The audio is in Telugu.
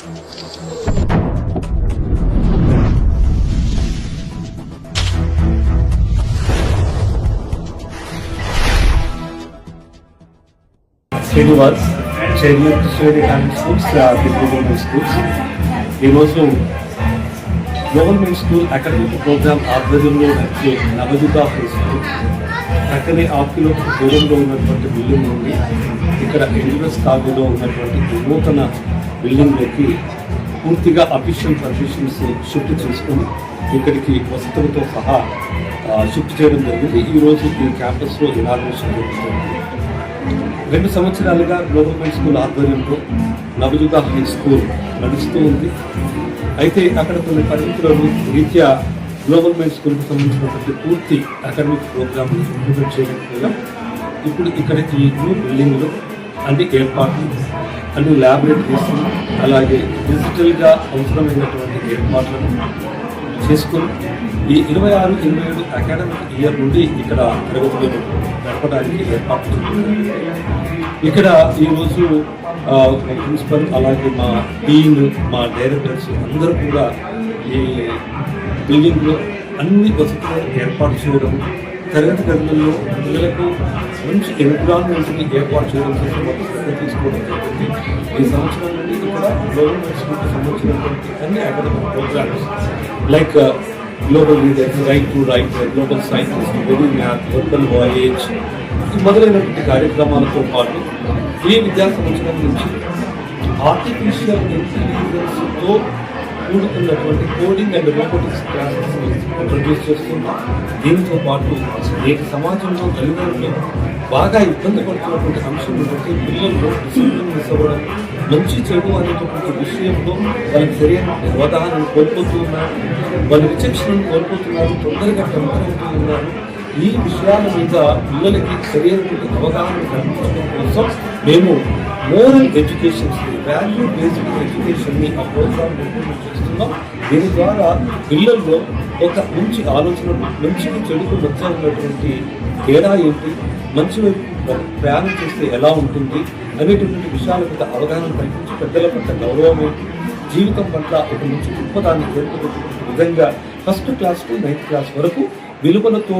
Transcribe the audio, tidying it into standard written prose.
Srinivas chairman Krishnaveni schools government schools ఈరోజు గవర్నమెంట్ స్కూల్ అకాడమిక్ ప్రోగ్రామ్ ఆధ్వర్యంలో వచ్చే నవయుగ హై స్కూల్ ప్రక్కనే 5 కిలోమీటర్ దూరంలో ఉన్నటువంటి బిల్డింగ్ నుండి ఇక్కడ ఎన్యూఎస్ కాలనీలో ఉన్నటువంటి నూతన బిల్డింగ్లోకి పూర్తిగా అఫీషియల్ పర్మిషన్స్ షిఫ్ట్ చేసుకుని ఇక్కడికి వసతులతో సహా షిఫ్ట్ చేయడం జరిగింది. ఈరోజు ఈ క్యాంపస్లో ఇనాగ్రేషన్ జరుగుతుంది. 2 సంవత్సరాలుగా గవర్నమెంట్ స్కూల్ ఆధ్వర్యంలో నవయుగ హై స్కూల్ నడుస్తూ ఉంది. అయితే అక్కడ కొన్ని పరిమితులను రీత్యా గవర్నమెంట్ స్కూల్కి సంబంధించినటువంటి పూర్తి అకాడమిక్ ప్రోగ్రామ్ ఇంప్లిమెంట్ చేయకపోయాం. ఇప్పుడు ఇక్కడ ఈ న్యూ బిల్డింగ్లో అన్ని ఏర్పాట్లు, అన్ని ల్యాబొరేటరీస్, అలాగే డిజిటల్గా అవసరమైనటువంటి ఏర్పాట్లను చేసుకుని ఈ 26-27 అకాడమిక్ ఇయర్ నుండి ఇక్కడ తరగతులు నడపడానికి ఏర్పాటు చేస్తున్నారు. ఇక్కడ ఈరోజు ప్రిన్సిపల్ అలాగే మా డీన్, మా డైరెక్టర్స్ అందరూ కూడా ఈ బిల్డింగ్లో అన్ని వసతులను ఏర్పాటు చేయడం, తరగతి గదులలో పిల్లలకు మంచి ఎన్విరాన్మెంట్ని ఏర్పాటు చేయడం కోసం శ్రద్ధ తీసుకోవడం జరిగింది. ఈ సంవత్సరం నుండి ఇక్కడ గవర్నమెంట్ స్కూల్కి సంబంధించినటువంటి అన్ని academic programs like global leaders, right to write, global scientist, very math, verbal voyage మొదలైనటువంటి కార్యక్రమాలతో పాటు ఈ విద్యా సంవత్సరం నుంచి ఆర్టిఫిషియల్ ఇంటెలిజెన్స్తో కూడుకున్నటువంటి coding and robotics classes introduce చేస్తున్నాం. దీంతో పాటు నేటి సమాజంలో తల్లిదండ్రులు బాగా ఇబ్బంది పడుతున్నటువంటి అంశం ఏంటంటే పిల్లల్లో డిసిప్లిన్ మిస్ అవ్వడం, మంచి చెడు అనేటటువంటి విషయంలో వాళ్ళకి సరైన అవగాహనను కోల్పోతూ ఉన్నారు, వాళ్ళ రిసెప్షన్ కోల్పోతున్నారు, తొందరగా టెంపరవుతూ ఉన్నారు. ఈ విషయాల మీద పిల్లలకి సరైనటువంటి అవగాహన కల్పించడం కోసం మేము మోరల్ ఎడ్యుకేషన్స్, వాల్యూ బేస్డ్ ఎడ్యుకేషన్ని ఆ ప్రోగ్రామ్ ఇంప్లిమెంట్ చేస్తున్నాం. దీని ద్వారా పిల్లల్లో ఒక మంచి ఆలోచన, మంచికి చెడుకు మధ్య ఉన్నటువంటి తేడా ఏంటి, మంచి వైపు ప్రయాణం చేస్తే ఎలా ఉంటుంది అనేటటువంటి విషయాల మీద అవగాహన కల్పించి పెద్దల పట్ల గౌరవం ఏంటి, జీవితం పట్ల ఒక మంచి దృక్పథాన్ని ఏర్పడేటువంటి విధంగా 1st class to 9th class వరకు విలువలతో